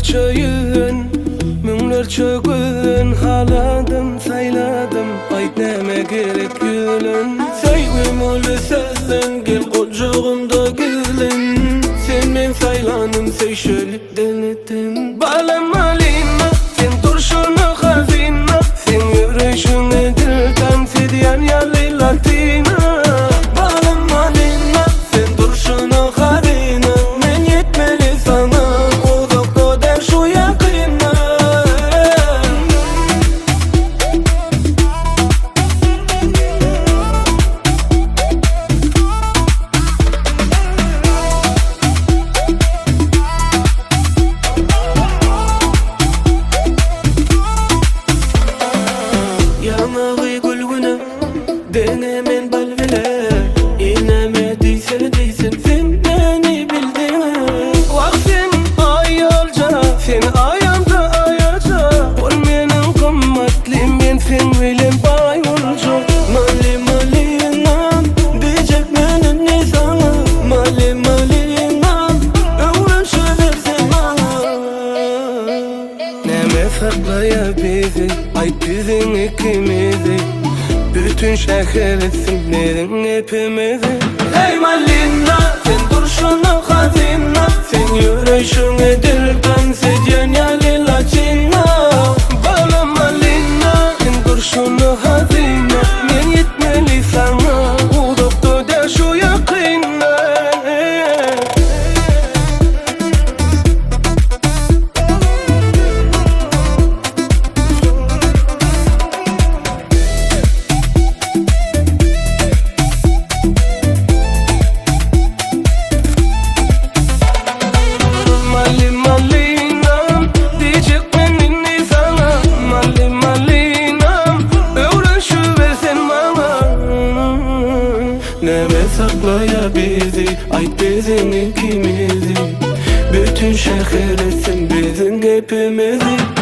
Binlerce yığın, minlerce gün haladım, sayladım. Ayt neme gerek gülün. Sevgim öyle sözün, gel kucağımda gülün. Sen men saylanım, seyşölük denetin. Bağlamalıyma, sen turşunu hazina. Sen yürüyüşüne dilden sedyen yerli latina. Bağlamalıyma, sen turşunu hazina. Men yetmeli sana, uzakta der şu yakına. Yanağı gülgünüm, denemen balvile. İnemediysen değilsin, sen beni bildin. Vaktin ayarca, sen ayağımda ayarca. Ol menin kımmatlim, ben sen bilen bay olacak. Mali mali inan, diyecek menin ne sana. Mali mali inan, öğrenşeversin bana. Neme saklaya bizi, ayt bizim ikimizi. Bütün şehir isimlerin hepimizi. Hey Malina, sen durşunu hazina. Sen yürüyüşüne dilden sedyen yerli latina. Bağla Malina, sen durşunu hazina. Men yetmeli sana, uzakta der şu yakına. Mali malinam, diyecek menin ne sana. Mali malinam, öğrenşiversin bana. Neme saklaya bizi, ayt bizim ikimizi. Bütün şehir isim bizim hepimizi.